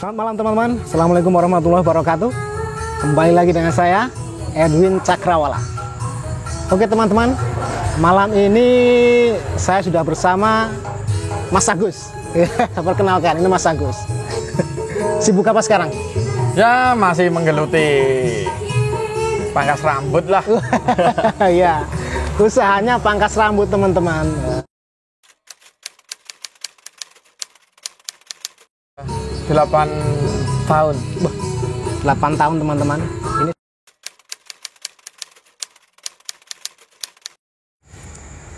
Selamat malam teman-teman. Assalamualaikum warahmatullahi wabarakatuh. Kembali lagi dengan saya Edwin Cakrawala. Oke teman-teman, malam ini saya sudah bersama Mas Agus. Perkenalkan, ini Mas Agus. Sibuk apa sekarang? Ya masih menggeluti pangkas rambut lah. Ya, usahanya pangkas rambut teman-teman. 8 tahun. 8 tahun teman-teman. Ini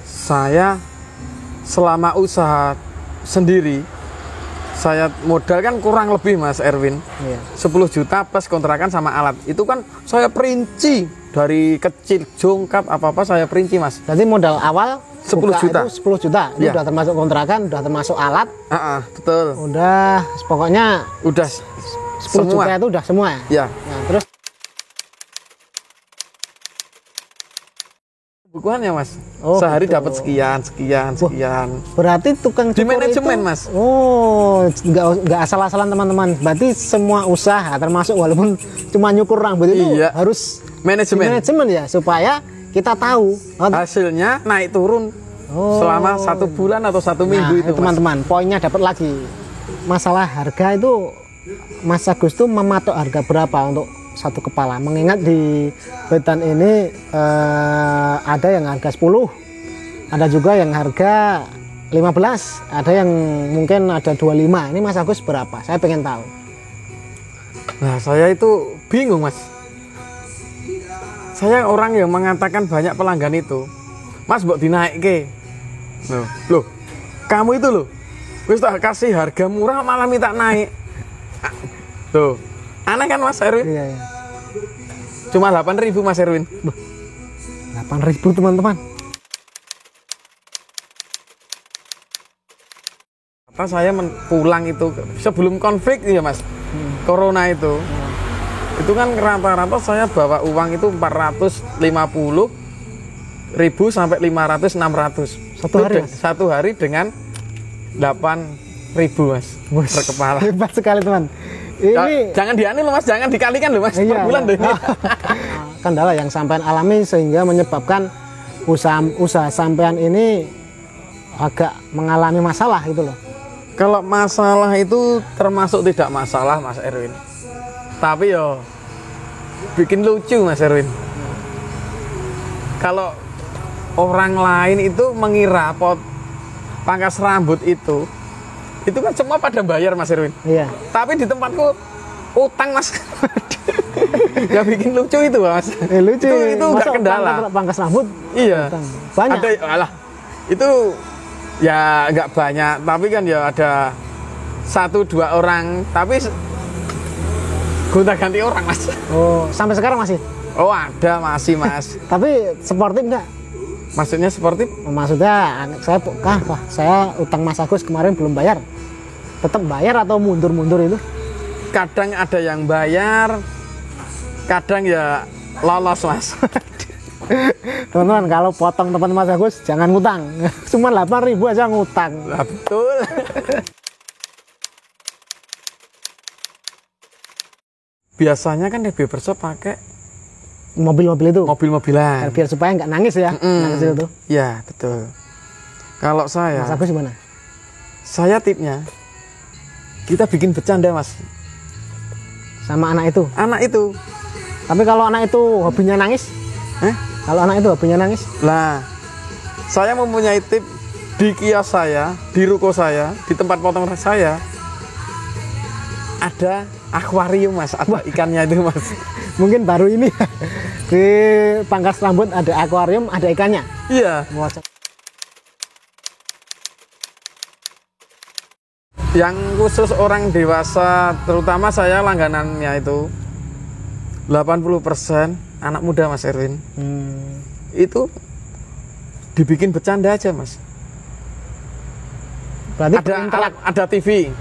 saya selama usaha sendiri, saya modal kan kurang lebih Mas Erwin, iya. 10 juta plus kontrakan sama alat. Itu kan saya perinci dari kecil, jongkap apa-apa saya perinci Mas. Jadi modal awal 10 juta. itu 10 juta. Itu Ya. udah termasuk kontrakan, udah termasuk alat. Betul. Udah pokoknya Udah 10 semua. juta itu udah semua ya. Ya. Nah, terus Bukuannya Mas. Oh, Sehari gitu. dapat sekian. berarti tukang Di cukur manajemen, itu, Mas. Oh, nggak asal-asalan teman-teman. Berarti semua usaha termasuk walaupun cuma nyukur rambut itu Iya. harus Manajemen. manajemen ya supaya kita tahu. Hasilnya naik turun selama 1 bulan atau 1 minggu itu Mas. teman-teman, poinnya dapat lagi. Masalah harga itu Mas Agus tuh mematok harga berapa untuk satu kepala? Mengingat di Wetan ini ada yang harga 10, ada juga yang harga 15, ada yang mungkin ada 25. Ini Mas Agus berapa? Saya pengen tahu. Nah saya itu bingung Mas. Saya orang yang mengatakan banyak pelanggan itu, Mas mbok dinaik ke. Loh, kamu itu loh, wis tak kasih harga murah malah minta naik. Tuh, aneh kan Mas Erwin? Iya, iya. Cuma 8.000 Mas Erwin. 8.000 teman-teman. Apa saya pulang itu sebelum konflik ya Mas, Corona itu. Itu kan rata-rata saya bawa uang itu 450.000 sampai 500-600 Satu hari, Mas? satu hari dengan 8.000 Mas per kepala. Hebat sekali teman. Ini Jangan diani loh Mas, jangan dikalikan loh Mas, iya, per bulan deh. kendala yang sampean alami sehingga menyebabkan usaha sampean ini agak mengalami masalah gitu loh. Kalau masalah itu termasuk tidak masalah Mas Erwin, tapi yo bikin lucu Mas Erwin. Kalau orang lain itu mengira pangkas rambut itu kan semua pada bayar Mas Erwin. Iya. Tapi di tempatku utang Mas. Ya bikin lucu itu Mas. Lucu. Itu nggak kendala. Pangkas rambut. Iya. Utang. Banyak. Ada alah. Itu ya nggak banyak, tapi kan ya ada 1-2 orang, tapi gonta-ganti orang Mas. Oh, sampai sekarang masih. Oh ada masih Mas. Tapi sportif enggak? Maksudnya sportif? Maksudnya saya utang Mas Agus kemarin belum bayar. Tetap bayar atau mundur-mundur itu? Kadang ada yang bayar, kadang ya lolos Mas. Teman-teman, kalau potong teman Mas Agus jangan ngutang. Cuma 8.000 aja ngutang. Nah, betul. Biasanya kan DB Berso pakai Mobil-mobil itu. mobil-mobilan. Biar supaya nggak nangis ya. Nangis itu. Ya betul. Kalau Mas saya Agus gimana? tipnya kita bikin bercanda Mas. Sama anak itu. Anak itu, Tapi kalau anak itu hobinya nangis? Kalau anak itu hobinya nangis? lah saya mempunyai tip di kios saya, di ruko saya, di tempat potong saya ada akuarium Mas, ada ikannya itu Mas. Mungkin baru ini di pangkas rambut ada akuarium, ada ikannya. Iya. Yang khusus orang dewasa, terutama saya langganannya itu 80% anak muda Mas Erwin. Itu dibikin bercanda aja Mas. Berarti Ada TV.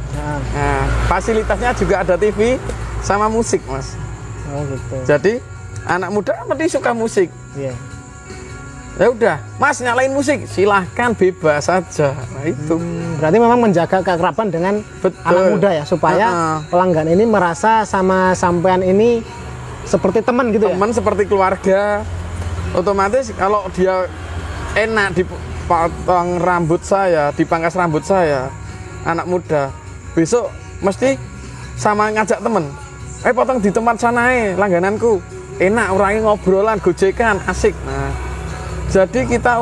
Nah, fasilitasnya juga ada TV sama musik Mas. Oh gitu. Jadi anak muda pasti suka musik. Iya. Ya udah, Mas nyalain musik, silahkan bebas saja. Nah itu. Berarti memang menjaga keakraban dengan Betul. anak muda ya, supaya pelanggan ini merasa sama sampean ini seperti teman gitu ya. Teman seperti keluarga. Otomatis kalau dia enak dipotong rambut saya, dipangkas rambut saya, anak muda, besok mesti sama ngajak temen. Potong di tempat sana langgananku. Enak, orangnya ngobrolan, gojekan, asik. Nah, jadi kita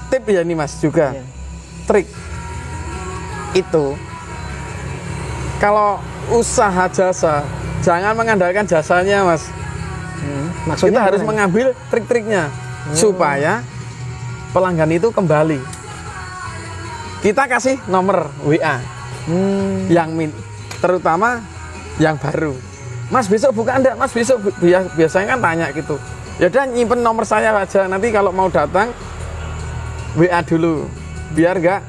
tip ya nih Mas juga, trik itu kalau usaha jasa jangan mengandalkan jasanya Mas. Maksudnya Kita harus gimana? mengambil trik-triknya supaya pelanggan itu kembali. Kita kasih nomor WA yang terutama yang baru. Mas besok buka enggak? Mas besok biasanya kan tanya gitu. Ya udah nyimpen nomor saya aja, nanti kalau mau datang WA dulu biar enggak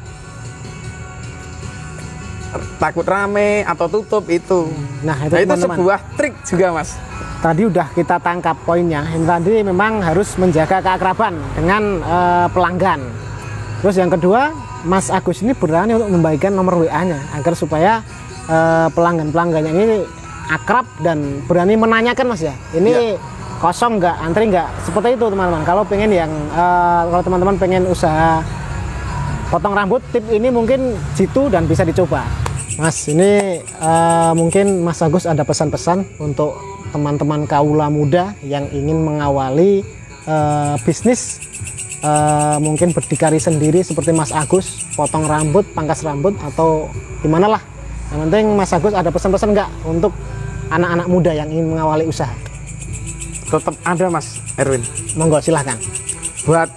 takut rame atau tutup itu. Nah, itu itu teman-teman. sebuah trik juga Mas. Tadi udah kita tangkap poinnya. Yang tadi memang harus menjaga keakraban dengan pelanggan. Terus yang kedua, Mas Agus ini berani untuk membagikan nomor WA-nya agar supaya pelanggan-pelanggannya ini akrab dan berani menanyakan Mas ya. Ini kosong nggak, antri nggak, seperti itu teman-teman. Kalau pengen yang kalau teman-teman pengen usaha potong rambut, tip ini mungkin jitu dan bisa dicoba. Mas, ini mungkin Mas Agus ada pesan-pesan untuk teman-teman kaula muda yang ingin mengawali bisnis mungkin berdikari sendiri seperti Mas Agus, potong rambut, pangkas rambut atau gimana lah. Yang penting Mas Agus ada pesan-pesan nggak untuk anak-anak muda yang ingin mengawali usaha? Tetap ada Mas Erwin. Monggo silahkan. Buat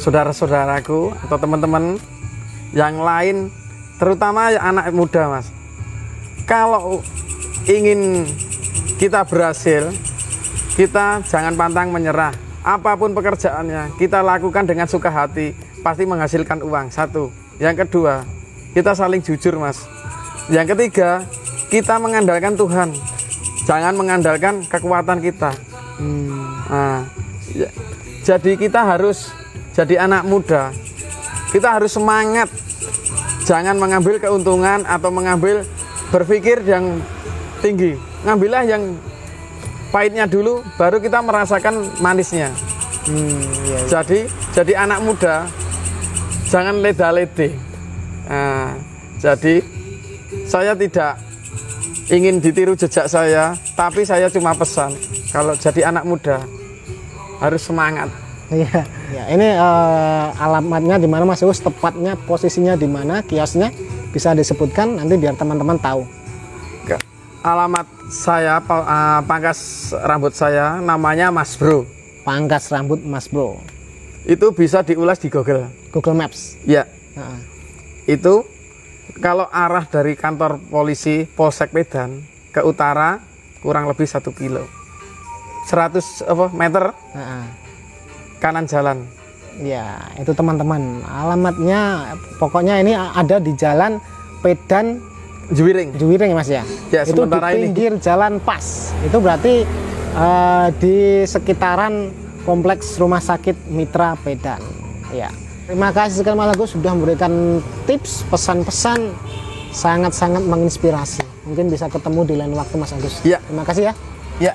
saudara-saudaraku atau teman-teman yang lain, terutama anak muda Mas, kalau ingin kita berhasil, kita jangan pantang menyerah. Apapun pekerjaannya, kita lakukan dengan suka hati, pasti menghasilkan uang. Satu. Yang kedua, kita saling jujur Mas. Yang ketiga, kita mengandalkan Tuhan, jangan mengandalkan kekuatan kita. Nah, jadi kita harus jadi anak muda, kita harus semangat, jangan mengambil keuntungan atau mengambil berpikir yang tinggi. Ngambillah yang pahitnya dulu, baru kita merasakan manisnya. Jadi anak muda jangan leda-lede. Nah, jadi saya tidak ingin ditiru jejak saya, tapi saya cuma pesan kalau jadi anak muda harus semangat. Iya, ya, ini alamatnya di mana Mas Agus, tepatnya posisinya di mana, kiosnya bisa disebutkan nanti biar teman-teman tahu. Alamat saya, pangkas rambut saya namanya Mas Bro. Pangkas rambut Mas Bro. Itu bisa diulas di Google Maps. ya. Nah, Itu kalau arah dari kantor polisi Polsek Medan ke utara kurang lebih 1 kilo, 100 meter nah, kanan jalan. ya, itu teman-teman. Alamatnya pokoknya ini ada di Jalan Pedan Juwiring. Juwiring Mas ya. Ya, itu di sementara ini. pinggir jalan pas. Itu berarti di sekitaran kompleks Rumah Sakit Mitra Pedan. Ya. Terima kasih sekali Mas Agus sudah memberikan tips, pesan-pesan sangat-sangat menginspirasi. Mungkin bisa ketemu di lain waktu Mas Agus. Ya. Terima kasih ya. Ya.